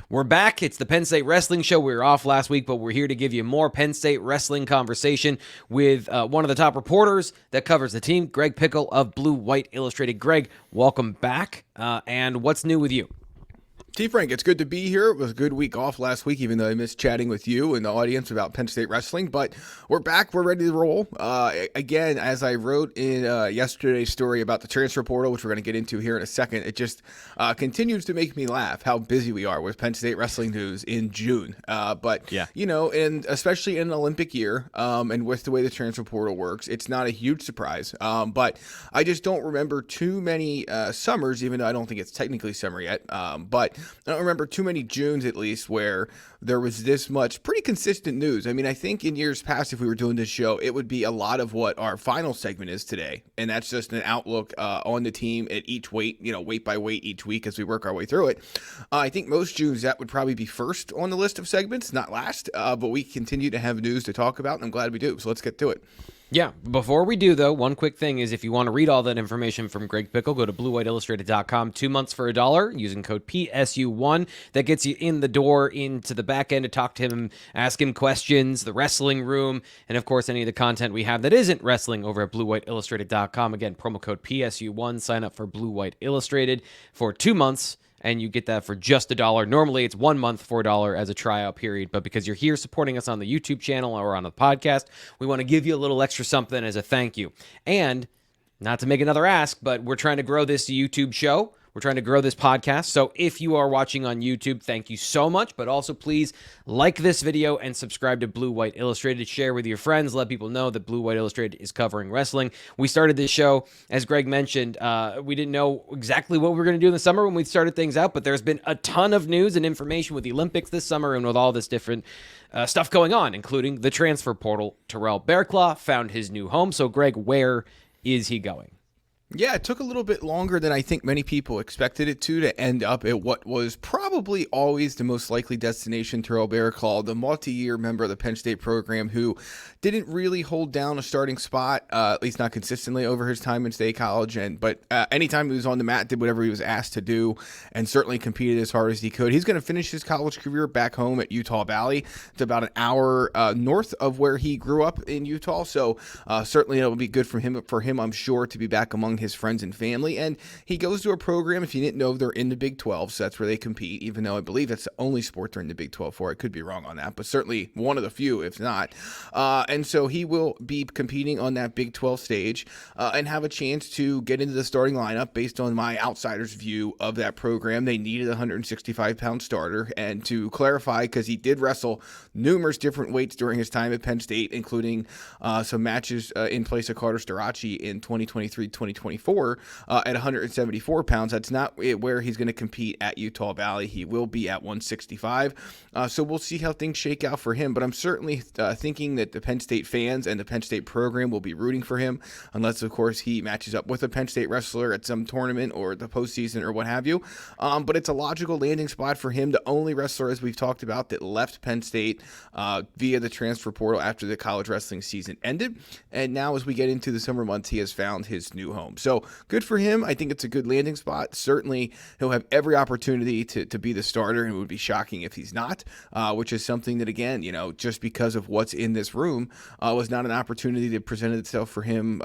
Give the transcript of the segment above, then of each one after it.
We're back. It's the Penn State Wrestling Show. We were off last week, but we're here to give you more Penn State wrestling conversation with one of the top reporters that covers the team, Greg Pickel of Blue White Illustrated. Greg, welcome back. And what's new with you? T. Frank, it's good to be here. It was a good week off last week, even though I missed chatting with you and the audience about Penn State wrestling. But we're back. We're ready to roll. Again, as I wrote in yesterday's story about the transfer portal, which we're going to get into here in a second, it just continues to make me laugh how busy we are with Penn State wrestling news in June. You know, and especially in an Olympic year and with the way the transfer portal works, it's not a huge surprise. But I just don't remember too many summers, even though I don't think it's technically summer yet. But I don't remember too many Junes, at least, where there was this much pretty consistent news. I mean, I think in years past, if we were doing this show, it would be a lot of what our final segment is today. And that's just an outlook on the team at each weight, weight by weight each week as we work our way through it. I think most Junes, that would probably be first on the list of segments, not last. But we continue to have news to talk about, and I'm glad we do. So let's get to it. Yeah, before we do, though, one quick thing is if you want to read all that information from Greg Pickel, go to bluewhiteillustrated.com, 2 months for $1, using code PSU1. That gets you in the door into the back end to talk to him, ask him questions, the wrestling room, and, of course, any of the content we have that isn't wrestling over at bluewhiteillustrated.com. Again, promo code PSU1. Sign up for Blue White Illustrated for 2 months. And you get that for just $1. Normally, it's 1 month for $1 as a tryout period. But because you're here supporting us on the YouTube channel or on the podcast, we want to give you a little extra something as a thank you. And not to make another ask, but we're trying to grow this YouTube show. We're trying to grow this podcast. So if you are watching on YouTube, thank you so much. But also, please like this video and subscribe to Blue White Illustrated. Share with your friends. Let people know that Blue White Illustrated is covering wrestling. We started this show, as Greg mentioned, we didn't know exactly what we were going to do in the summer when we started things out. But there's been a ton of news and information with the Olympics this summer and with all this different stuff going on, including the transfer portal. Terrell Barraclough found his new home. So, Greg, where is he going? Yeah, it took a little bit longer than I think many people expected it to end up at what was probably always the most likely destination. Terrell Barraclough, the multi-year member of the Penn State program who didn't really hold down a starting spot, at least not consistently over his time in State College. But anytime he was on the mat, did whatever he was asked to do and certainly competed as hard as he could. He's going to finish his college career back home at Utah Valley. It's about an hour north of where he grew up in Utah. So certainly it'll be good for him, I'm sure, to be back among his friends and family. And he goes to a program, if you didn't know, they're in the Big 12, so that's where they compete, even though I believe that's the only sport they're in the Big 12 for. I could be wrong on that, but certainly one of the few, if not. And so he will be competing on that Big 12 stage and have a chance to get into the starting lineup. Based on my outsider's view of that program, they needed a 165-pound starter. And to clarify, because he did wrestle numerous different weights during his time at Penn State, including some matches in place of Carter Starachi in 2023-2024 at 174 pounds. That's not where he's going to compete at Utah Valley. He will be at 165. So we'll see how things shake out for him. But I'm certainly thinking that the Penn State fans and the Penn State program will be rooting for him, unless, of course, he matches up with a Penn State wrestler at some tournament or the postseason or what have you. But it's a logical landing spot for him. The only wrestler, as we've talked about, that left Penn State via the transfer portal after the college wrestling season ended. And now, as we get into the summer months, he has found his new home. So good for him. I think it's a good landing spot. Certainly, he'll have every opportunity to be the starter, and it would be shocking if he's not, which is something that, again, just because of what's in this room, was not an opportunity that presented itself for him,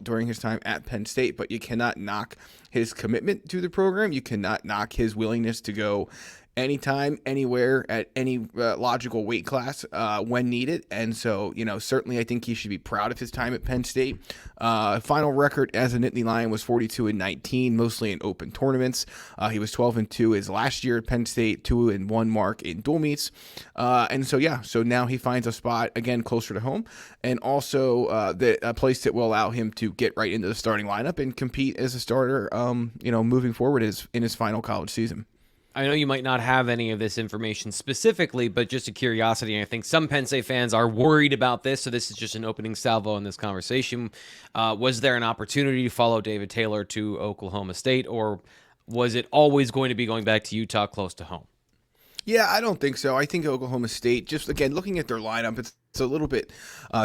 during his time at Penn State. But you cannot knock his commitment to the program. You cannot knock his willingness to go anytime, anywhere, at any logical weight class when needed. And so, certainly I think he should be proud of his time at Penn State. Final record as a Nittany Lion was 42-19, mostly in open tournaments. He was 12-2 his last year at Penn State, 2-1 mark in dual meets. So now he finds a spot, again, closer to home, and also a place that will allow him to get right into the starting lineup and compete as a starter, moving forward in his final college season. I know you might not have any of this information specifically, but just a curiosity, I think some Penn State fans are worried about this, so this is just an opening salvo in this conversation. Was there an opportunity to follow David Taylor to Oklahoma State, or was it always going to be going back to Utah close to home? Yeah, I don't think so. I think Oklahoma State, just again, looking at their lineup, it's it's a little bit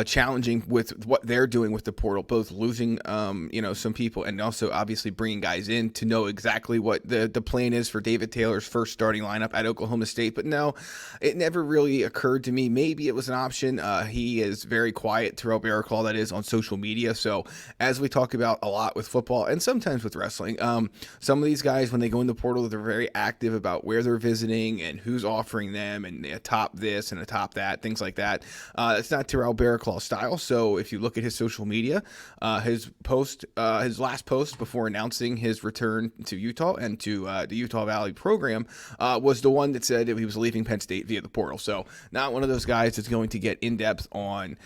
challenging with what they're doing with the portal, both losing, some people and also obviously bringing guys in to know exactly what the plan is for David Taylor's first starting lineup at Oklahoma State. But no, it never really occurred to me. Maybe it was an option. He is very quiet, Terrell Barraclough, that is, on social media. So as we talk about a lot with football and sometimes with wrestling, some of these guys, when they go in the portal, they're very active about where they're visiting and who's offering them and atop this and atop that, things like that. It's not Terrell Barraclough's style. So if you look at his social media, his last post before announcing his return to Utah and to the Utah Valley program was the one that said that he was leaving Penn State via the portal. So not one of those guys that's going to get in depth on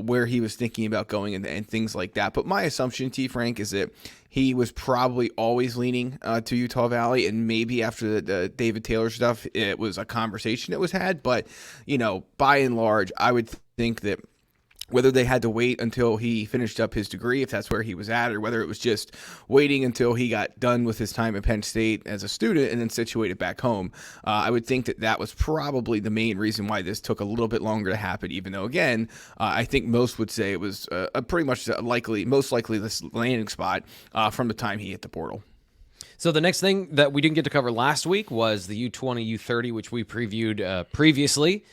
where he was thinking about going and things like that. But my assumption, T. Frank, is that he was probably always leaning to Utah Valley, and maybe after the David Taylor stuff, it was a conversation that was had. But, by and large, I would think that whether they had to wait until he finished up his degree, if that's where he was at, or whether it was just waiting until he got done with his time at Penn State as a student and then situated back home, I would think that was probably the main reason why this took a little bit longer to happen, even though, again, I think most would say it was pretty much most likely this landing spot from the time he hit the portal. So the next thing that we didn't get to cover last week was the U20, U30, which we previewed previously.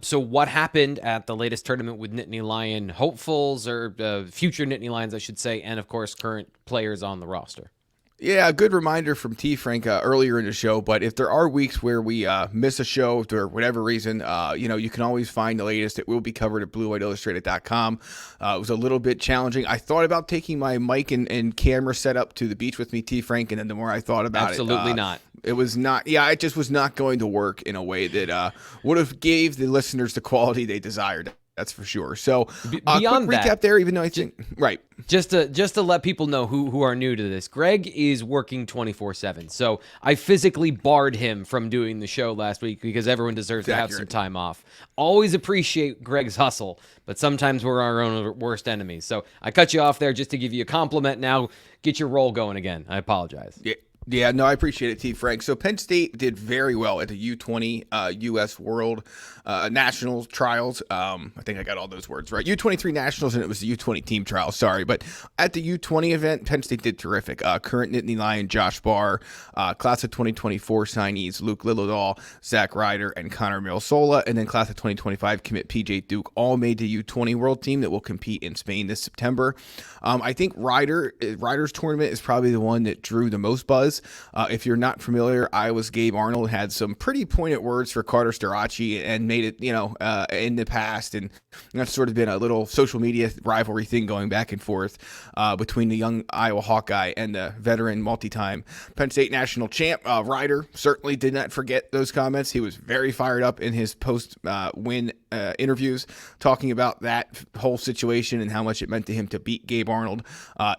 So what happened at the latest tournament with Nittany Lion hopefuls, or future Nittany Lions, I should say, and, of course, current players on the roster? Yeah, a good reminder from T. Frank earlier in the show, but if there are weeks where we miss a show for whatever reason, you can always find the latest. It will be covered at bluewhiteillustrated.com. It was a little bit challenging. I thought about taking my mic and camera setup to the beach with me, T. Frank, and then the more I thought about Absolutely not. It was not. Yeah, it just was not going to work in a way that would have gave the listeners the quality they desired. That's for sure. So, beyond quick recap that, there, even though I think right. Just to let people know who are new to this, Greg is working 24/7. So I physically barred him from doing the show last week because everyone deserves to have some time off. Always appreciate Greg's hustle, but sometimes we're our own worst enemies. So I cut you off there just to give you a compliment. Now get your roll going again. I apologize. Yeah, no, I appreciate it, T. Frank. So Penn State did very well at the U20 U.S. World Nationals trials. I think I got all those words right. U23 Nationals, and it was the U20 team trials, sorry. But at the U20 event, Penn State did terrific. Current Nittany Lion Josh Barr, class of 2024 signees Luke Lillidahl, Zach Ryder, and Connor Milsola, and then class of 2025 commit PJ Duke, all made the U20 World team that will compete in Spain this September. I think Ryder's tournament is probably the one that drew the most buzz. If you're not familiar, Iowa's Gabe Arnold had some pretty pointed words for Carter Starachi and made it, in the past. And that's sort of been a little social media rivalry thing going back and forth between the young Iowa Hawkeye and the veteran multi-time Penn State national champ. Ryder certainly did not forget those comments. He was very fired up in his post-win interviews, talking about that whole situation and how much it meant to him to beat Gabe Arnold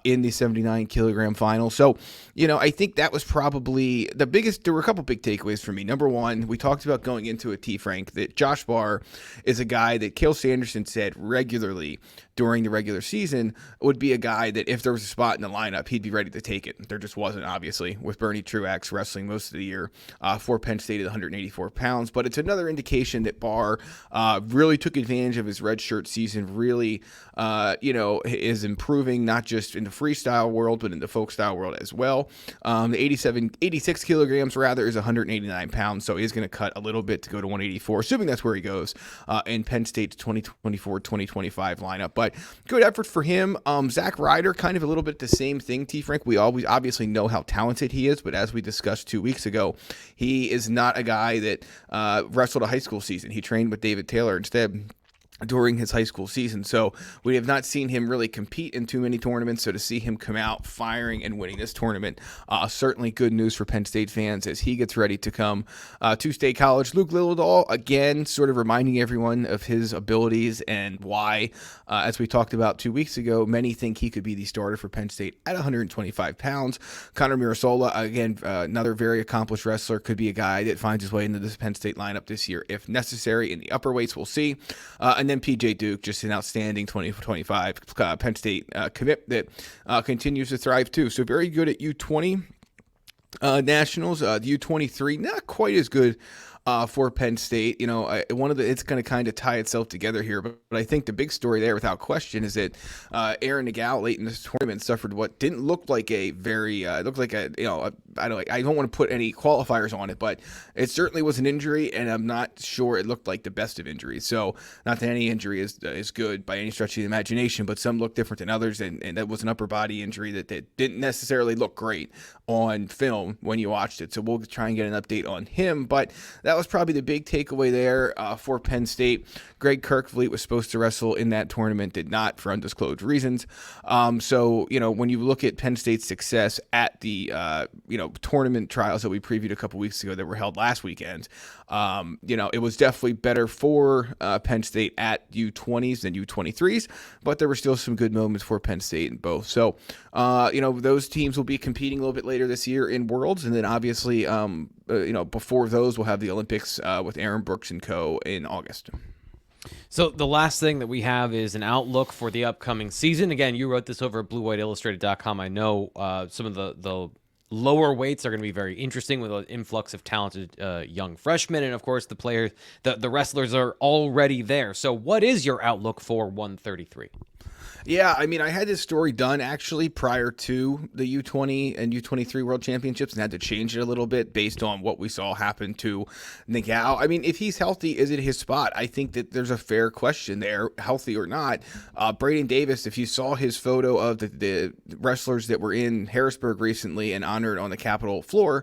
in the 79-kilogram final. So, I think that was probably the biggest. There were a couple big takeaways for me. Number one, we talked about going into a T. Frank that Josh Barr is a guy that Cael Sanderson said regularly during the regular season would be a guy that if there was a spot in the lineup, he'd be ready to take it. There just wasn't, obviously, with Bernie Truax wrestling most of the year for Penn State at 184 pounds. But it's another indication that Barr really took advantage of his redshirt season, really, is improving not just in the freestyle world, but in the folk style world as well. The 86 kilograms rather is 189 pounds, so he's going to cut a little bit to go to 184, assuming that's where he goes in Penn State's 2024-2025 lineup. But good effort for him. Zach Ryder, kind of a little bit the same thing, T. Frank. We always obviously know how talented he is, but as we discussed 2 weeks ago, he is not a guy that wrestled a high school season. He trained with David Taylor instead during his high school season. So we have not seen him really compete in too many tournaments. So to see him come out firing and winning this tournament, certainly good news for Penn State fans as he gets ready to come to State College. Luke Lillidahl, again, sort of reminding everyone of his abilities and why, as we talked about 2 weeks ago, many think he could be the starter for Penn State at 125 pounds. Connor Milsola, again, another very accomplished wrestler, could be a guy that finds his way into this Penn State lineup this year if necessary. In the upper weights, we'll see. And then PJ Duke, just an outstanding 2025 Penn State commit that continues to thrive too. So very good at U20. Nationals, the U23, not quite as good for Penn State. It's going to kind of tie itself together here, but I think the big story there, without question, is that Aaron Nagel late in this tournament suffered what didn't look like a very, it looked like I don't want to put any qualifiers on it, but it certainly was an injury, and I'm not sure it looked like the best of injuries. So, not that any injury is good by any stretch of the imagination, but some look different than others, and that was an upper body injury that didn't necessarily look great on film when you watched it. So we'll try and get an update on him, but that was probably the big takeaway there for Penn State. Greg Kirkvliet was supposed to wrestle in that tournament, did not for undisclosed reasons. So when you look at Penn State's success at the tournament trials that we previewed a couple weeks ago that were held last weekend, it was definitely better for Penn State at U20s than U23s, but there were still some good moments for Penn State in both. So, those teams will be competing a little bit later this year in Worlds, and then obviously, before those, we'll have the Olympics with Aaron Brooks and co. in August. So the last thing that we have is an outlook for the upcoming season. Again, you wrote this over at BlueWhiteIllustrated.com. I know some of the lower weights are going to be very interesting with an influx of talented young freshmen, and of course the players, the wrestlers are already there. So what is your outlook for 133? Yeah, I had this story done actually prior to the U20 and U23 World Championships and had to change it a little bit based on what we saw happen to Nagel. If he's healthy, is it his spot? I think that there's a fair question there, healthy or not. Braden Davis, if you saw his photo of the wrestlers that were in Harrisburg recently and honored on the Capitol floor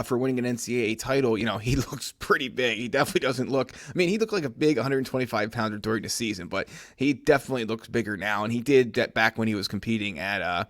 for winning an NCAA title, he looks pretty big. He definitely doesn't look, he looked like a big 125-pounder during the season, but he definitely looks bigger now, and he did that back when he was competing at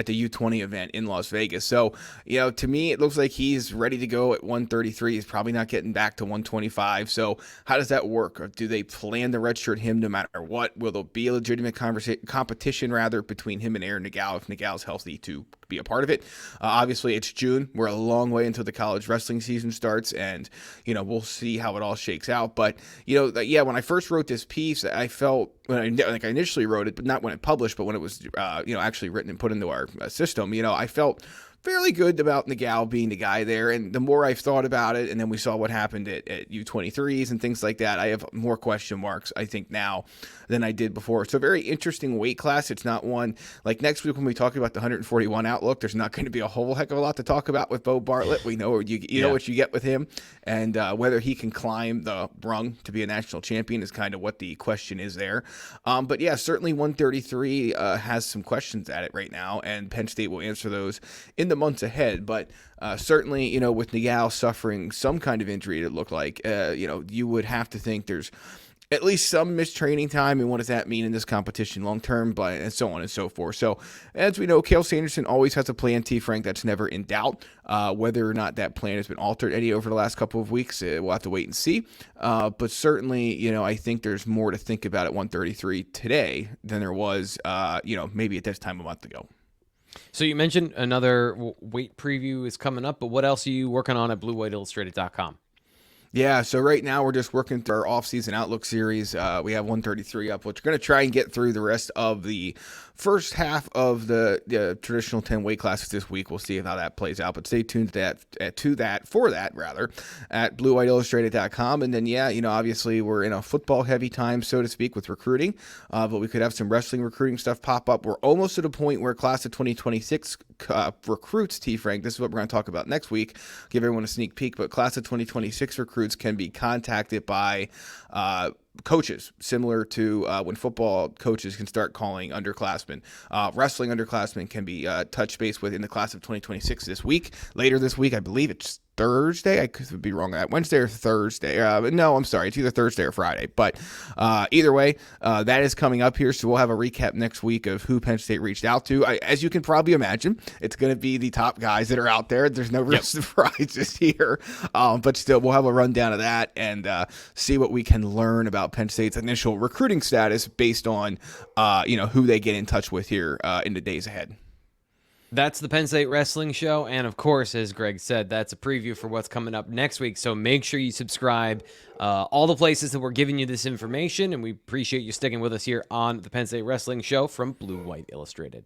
the U20 event in Las Vegas. So, to me, it looks like he's ready to go at 133. He's probably not getting back to 125. So how does that work? Or do they plan to redshirt him no matter what? Will there be a legitimate competition between him and Aaron Nagel if Nagel's healthy to be a part of it? Obviously, it's June. We're a long way until the college wrestling season starts, and, we'll see how it all shakes out. But, when I first wrote this piece, I felt, when I initially wrote it, but not when it published, but when it was, actually written and put into our system, I felt fairly good about Nagel being the guy there. And the more I've thought about it, and then we saw what happened at U23s and things like that, I have more question marks, I think, now than I did before. So very interesting weight class. It's not one, like next week when we talk about the 141 outlook, there's not going to be a whole heck of a lot to talk about with Bo Bartlett. We know you know what you get with him, and whether he can climb the rung to be a national champion is kind of what the question is there. But yeah, certainly 133 has some questions at it right now, and Penn State will answer those in the months ahead. But certainly, with Nagel suffering some kind of injury, it looked like, you would have to think there's at least some missed training time, and what does that mean in this competition long term, and so on and so forth. So, as we know, Cael Sanderson always has a plan, T. Frank, that's never in doubt. Whether or not that plan has been altered any over the last couple of weeks, we'll have to wait and see. But certainly, I think there's more to think about at 133 today than there was, maybe at this time a month ago. So you mentioned another weight preview is coming up, but what else are you working on at BlueWhiteIllustrated.com? Yeah, so right now we're just working through our off-season outlook series. We have 133 up, which we're going to try and get through the rest of the first half of the traditional 10 weight classes this week. We'll see how that plays out, but stay tuned for that at BlueWhiteIllustrated.com. And then, obviously we're in a football-heavy time, so to speak, with recruiting, but we could have some wrestling recruiting stuff pop up. We're almost at a point where class of 2026 recruits, T. Frank, this is what we're going to talk about next week, give everyone a sneak peek, but class of 2026 recruits can be contacted by coaches, similar to when football coaches can start calling underclassmen. Wrestling underclassmen can be touch base with in the class of 2026 later this week. I believe it's Thursday. I could be wrong on that. Wednesday or Thursday. No, I'm sorry. It's either Thursday or Friday. But either way, that is coming up here. So we'll have a recap next week of who Penn State reached out to. As you can probably imagine, it's going to be the top guys that are out there. There's no real surprises here. But still, we'll have a rundown of that and see what we can learn about Penn State's initial recruiting status based on, who they get in touch with here in the days ahead. That's the Penn State Wrestling Show, and of course, as Greg said, that's a preview for what's coming up next week, so make sure you subscribe all the places that we're giving you this information, and we appreciate you sticking with us here on the Penn State Wrestling Show from Blue White Illustrated.